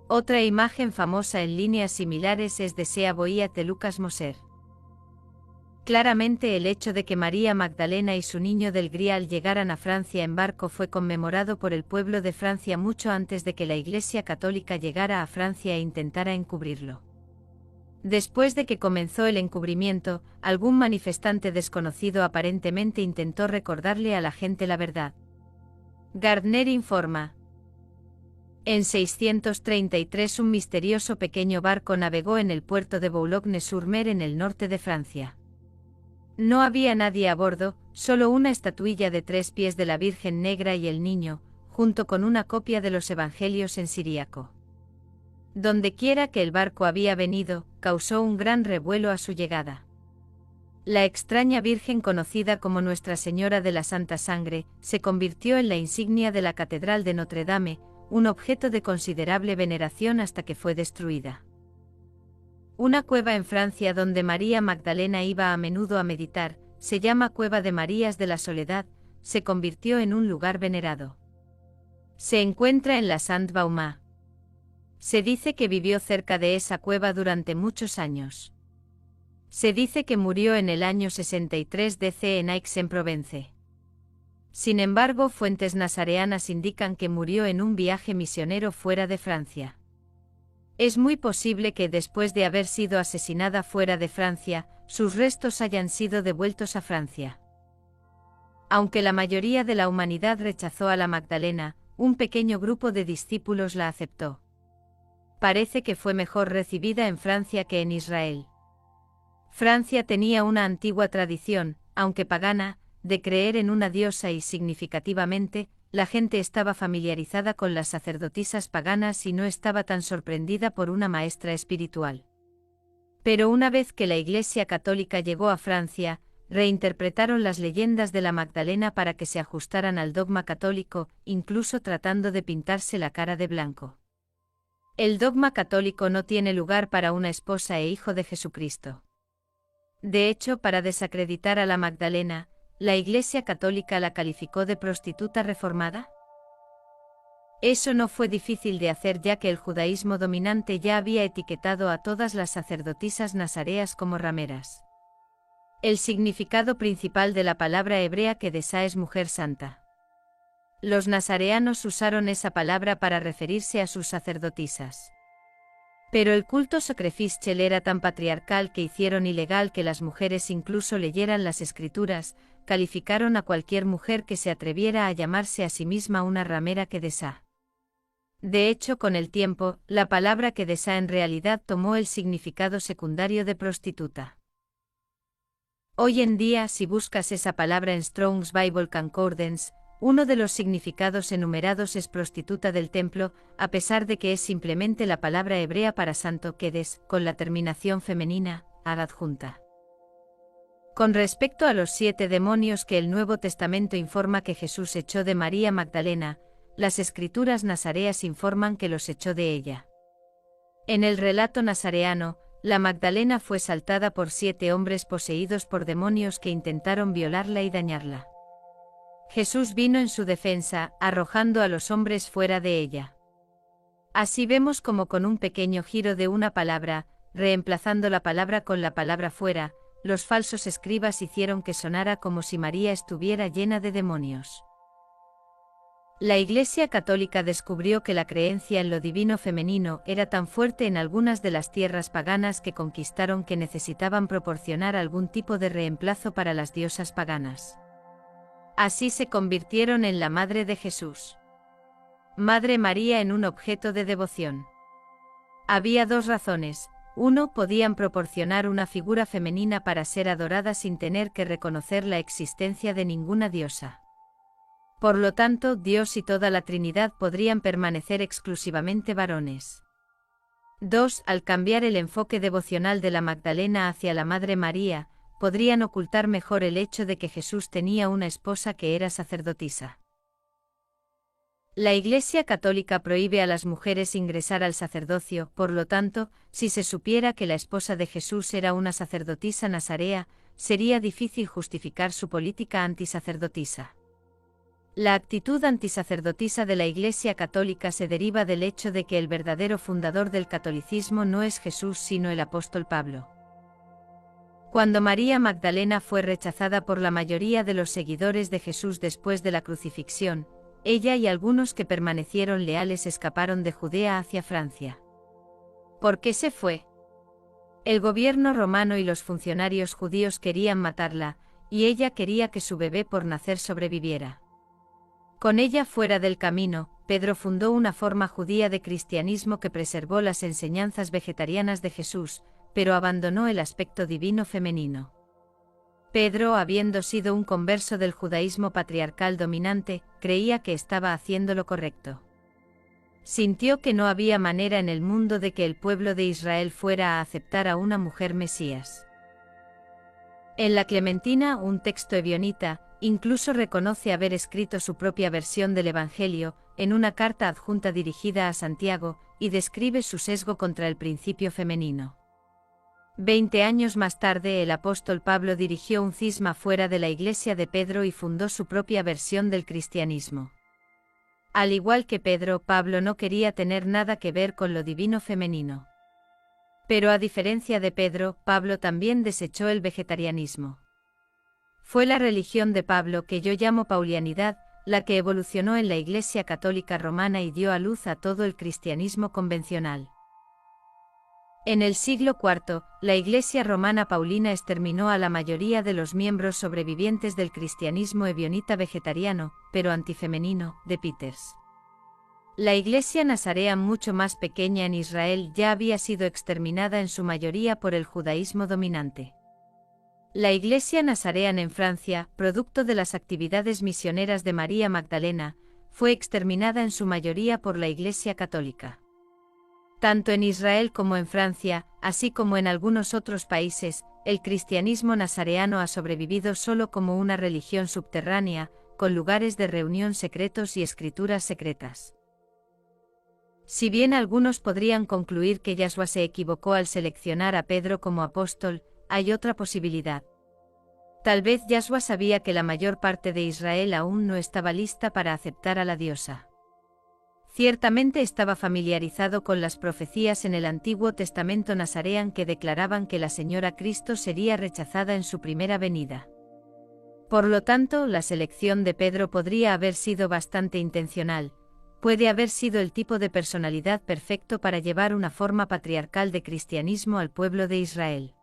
Otra imagen famosa en líneas similares es de Sea Boía de Lucas Moser. Claramente el hecho de que María Magdalena y su niño del Grial llegaran a Francia en barco fue conmemorado por el pueblo de Francia mucho antes de que la Iglesia Católica llegara a Francia e intentara encubrirlo. Después de que comenzó el encubrimiento, algún manifestante desconocido aparentemente intentó recordarle a la gente la verdad. Gardner informa. En 633 un misterioso pequeño barco navegó en el puerto de Boulogne-sur-Mer en el norte de Francia. No había nadie a bordo, solo una estatuilla de 3 pies de la Virgen Negra y el Niño, junto con una copia de los Evangelios en siríaco. Dondequiera que el barco había venido, causó un gran revuelo a su llegada. La extraña Virgen conocida como Nuestra Señora de la Santa Sangre, se convirtió en la insignia de la Catedral de Notre Dame, un objeto de considerable veneración hasta que fue destruida. Una cueva en Francia donde María Magdalena iba a menudo a meditar, se llama Cueva de Marías de la Soledad, se convirtió en un lugar venerado. Se encuentra en la Sainte-Baume. Se dice que vivió cerca de esa cueva durante muchos años. Se dice que murió en el año 63 DC en Aix-en-Provence. Sin embargo, fuentes nazareanas indican que murió en un viaje misionero fuera de Francia. Es muy posible que después de haber sido asesinada fuera de Francia, sus restos hayan sido devueltos a Francia. Aunque la mayoría de la humanidad rechazó a la Magdalena, un pequeño grupo de discípulos la aceptó. Parece que fue mejor recibida en Francia que en Israel. Francia tenía una antigua tradición, aunque pagana, de creer en una diosa y significativamente, la gente estaba familiarizada con las sacerdotisas paganas y no estaba tan sorprendida por una maestra espiritual. Pero una vez que la Iglesia Católica llegó a Francia, reinterpretaron las leyendas de la Magdalena para que se ajustaran al dogma católico, incluso tratando de pintarse la cara de blanco. El dogma católico no tiene lugar para una esposa e hijo de Jesucristo. De hecho, para desacreditar a la Magdalena, ¿la Iglesia Católica la calificó de prostituta reformada? Eso no fue difícil de hacer, ya que el judaísmo dominante ya había etiquetado a todas las sacerdotisas nazareas como rameras. El significado principal de la palabra hebrea Kedesá es mujer santa. Los nazareanos usaron esa palabra para referirse a sus sacerdotisas. Pero el culto sacrificial era tan patriarcal que hicieron ilegal que las mujeres incluso leyeran las escrituras, calificaron a cualquier mujer que se atreviera a llamarse a sí misma una ramera Kedesá. De hecho, con el tiempo, la palabra Kedesá en realidad tomó el significado secundario de prostituta. Hoy en día, si buscas esa palabra en Strong's Bible Concordance, uno de los significados enumerados es prostituta del templo, a pesar de que es simplemente la palabra hebrea para santo Kedes, con la terminación femenina, ad adjunta. Con respecto a los 7 demonios que el Nuevo Testamento informa que Jesús echó de María Magdalena, las escrituras nazareas informan que los echó de ella. En el relato nazareano, la Magdalena fue asaltada por 7 hombres poseídos por demonios que intentaron violarla y dañarla. Jesús vino en su defensa, arrojando a los hombres fuera de ella. Así vemos como con un pequeño giro de una palabra, reemplazando la palabra con la palabra fuera, los falsos escribas hicieron que sonara como si María estuviera llena de demonios. La Iglesia Católica descubrió que la creencia en lo divino femenino era tan fuerte en algunas de las tierras paganas que conquistaron que necesitaban proporcionar algún tipo de reemplazo para las diosas paganas. Así se convirtieron en la Madre de Jesús. Madre María en un objeto de devoción. Había 2 razones. 1, podían proporcionar una figura femenina para ser adorada sin tener que reconocer la existencia de ninguna diosa. Por lo tanto, Dios y toda la Trinidad podrían permanecer exclusivamente varones. 2, al cambiar el enfoque devocional de la Magdalena hacia la Madre María, podrían ocultar mejor el hecho de que Jesús tenía una esposa que era sacerdotisa. La Iglesia Católica prohíbe a las mujeres ingresar al sacerdocio, por lo tanto, si se supiera que la esposa de Jesús era una sacerdotisa nazarea, sería difícil justificar su política antisacerdotisa. La actitud antisacerdotisa de la Iglesia Católica se deriva del hecho de que el verdadero fundador del catolicismo no es Jesús sino el apóstol Pablo. Cuando María Magdalena fue rechazada por la mayoría de los seguidores de Jesús después de la crucifixión, ella y algunos que permanecieron leales escaparon de Judea hacia Francia. ¿Por qué se fue? El gobierno romano y los funcionarios judíos querían matarla, y ella quería que su bebé por nacer sobreviviera. Con ella fuera del camino, Pedro fundó una forma judía de cristianismo que preservó las enseñanzas vegetarianas de Jesús, pero abandonó el aspecto divino femenino. Pedro, habiendo sido un converso del judaísmo patriarcal dominante, creía que estaba haciendo lo correcto. Sintió que no había manera en el mundo de que el pueblo de Israel fuera a aceptar a una mujer Mesías. En la Clementina, un texto ebionita, incluso reconoce haber escrito su propia versión del Evangelio, en una carta adjunta dirigida a Santiago, y describe su sesgo contra el principio femenino. 20 años más tarde el apóstol Pablo dirigió un cisma fuera de la iglesia de Pedro y fundó su propia versión del cristianismo. Al igual que Pedro, Pablo no quería tener nada que ver con lo divino femenino. Pero a diferencia de Pedro, Pablo también desechó el vegetarianismo. Fue la religión de Pablo, que yo llamo paulianidad, la que evolucionó en la Iglesia Católica Romana y dio a luz a todo el cristianismo convencional. En el siglo IV, la Iglesia Romana Paulina exterminó a la mayoría de los miembros sobrevivientes del cristianismo ebionita vegetariano, pero antifemenino, de Peters. La Iglesia nazarea, mucho más pequeña en Israel, ya había sido exterminada en su mayoría por el judaísmo dominante. La Iglesia nazareana en Francia, producto de las actividades misioneras de María Magdalena, fue exterminada en su mayoría por la Iglesia Católica. Tanto en Israel como en Francia, así como en algunos otros países, el cristianismo nazareano ha sobrevivido solo como una religión subterránea, con lugares de reunión secretos y escrituras secretas. Si bien algunos podrían concluir que Yahshua se equivocó al seleccionar a Pedro como apóstol, hay otra posibilidad. Tal vez Yahshua sabía que la mayor parte de Israel aún no estaba lista para aceptar a la diosa. Ciertamente estaba familiarizado con las profecías en el Antiguo Testamento nazarean que declaraban que la Señora Cristo sería rechazada en su primera venida. Por lo tanto, la selección de Pedro podría haber sido bastante intencional. Puede haber sido el tipo de personalidad perfecto para llevar una forma patriarcal de cristianismo al pueblo de Israel.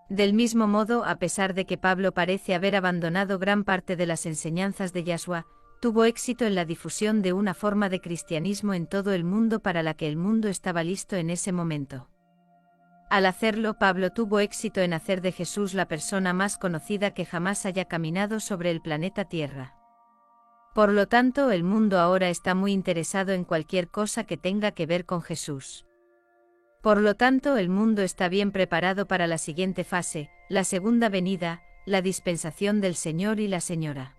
Del mismo modo, a pesar de que Pablo parece haber abandonado gran parte de las enseñanzas de Yahshua, tuvo éxito en la difusión de una forma de cristianismo en todo el mundo para la que el mundo estaba listo en ese momento. Al hacerlo, Pablo tuvo éxito en hacer de Jesús la persona más conocida que jamás haya caminado sobre el planeta Tierra. Por lo tanto, el mundo ahora está muy interesado en cualquier cosa que tenga que ver con Jesús. Por lo tanto, el mundo está bien preparado para la siguiente fase, la segunda venida, la dispensación del Señor y la Señora.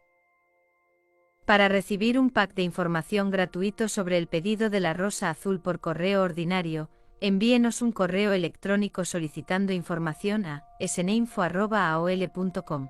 Para recibir un pack de información gratuito sobre el pedido de la rosa azul por correo ordinario, envíenos un correo electrónico solicitando información a sneinfo@aol.com.